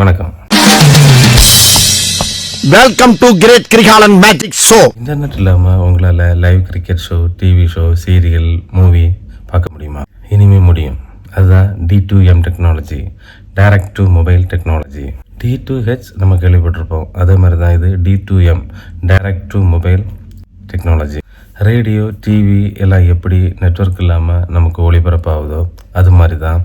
வணக்கம். Welcome to great Kirikalan magic show. Internet இல்லாமல் உங்களால் live cricket show, TV show, serial, movie பார்க்க முடியுமா? இனிமே முடியும். அதுதான் D2M technology, direct to mobile technology. D2H நம்ம கேள்விப்பட்டிருப்போம். அதே மாதிரி தான் இது D2M, direct to mobile technology. Radio, TV எல்லாம் எப்படி நெட்வொர்க் இல்லாமல் நமக்கு ஒளிபரப்பாகுதோ அது மாதிரி தான்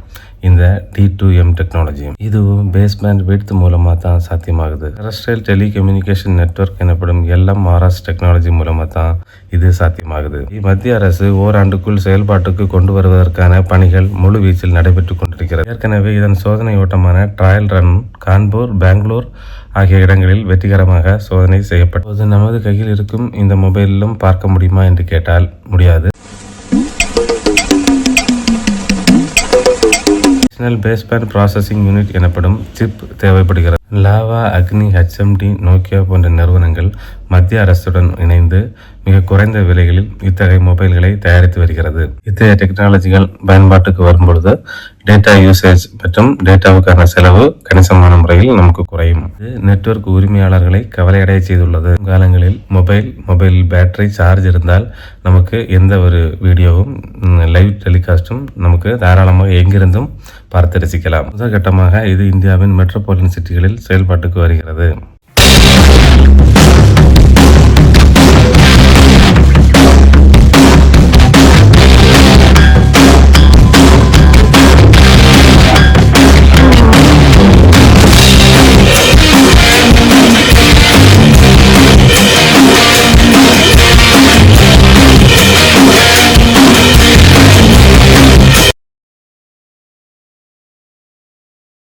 இந்த D2M டெக்னாலஜி. இதுவும் பேஸ்பேண்ட் விட்த் மூலமாக தான் சாத்தியமாகுது. டெரஸ்ட்ரியல் டெலிகம்யூனிகேஷன் நெட்வொர்க் எனப்படும் LMRS டெக்னாலஜி மூலமாக தான் இது சாத்தியமாகுது. மத்திய அரசு ஓராண்டுக்குள் செயல்பாட்டுக்கு கொண்டு வருவதற்கான பணிகள் முழு வீச்சில் நடைபெற்று கொண்டிருக்கிறது. ஏற்கனவே இதன் சோதனை ஓட்டமான ட்ரையல் ரன் கான்பூர், பெங்களூர் ஆகிய இடங்களில் வெற்றிகரமாக சோதனை செய்யப்பட்டது. நமது கையில் இருக்கும் இந்த மொபைலிலும் பார்க்க முடியுமா என்று கேட்டால் முடியாது. பேஸ்பேண்ட் ப்ராசஸிங் யூனிட் எனப்படும் சிப் தேவைப்படுகிறது. லாவா, அக்னி, HMD, நோக்கியா போன்ற நிறுவனங்கள் மத்திய அரசுடன் இணைந்து மிக குறைந்த விலைகளில் இத்தகைய மொபைல்களை தயாரித்து வருகிறது. இத்தகைய டெக்னாலஜிகள் பயன்பாட்டுக்கு வரும்பொழுது டேட்டா யூசேஜ் மற்றும் டேட்டாவுக்கான செலவு கணிசமான முறையில் நமக்கு குறையும். இது நெட்வொர்க் உரிமையாளர்களை கவலையடைய செய்துள்ளது. காலங்களில் மொபைல் பேட்டரி சார்ஜ் இருந்தால் நமக்கு எந்த ஒரு வீடியோவும் லைவ் டெலிகாஸ்டும் நமக்கு தாராளமாக எங்கிருந்தும் பார்த்து ரசிக்கலாம். முதல் கட்டமாக இது இந்தியாவின் மெட்ரோபாலிட்டன் சிட்டிகளில் செயல்பாட்டுக்கு வருகிறது.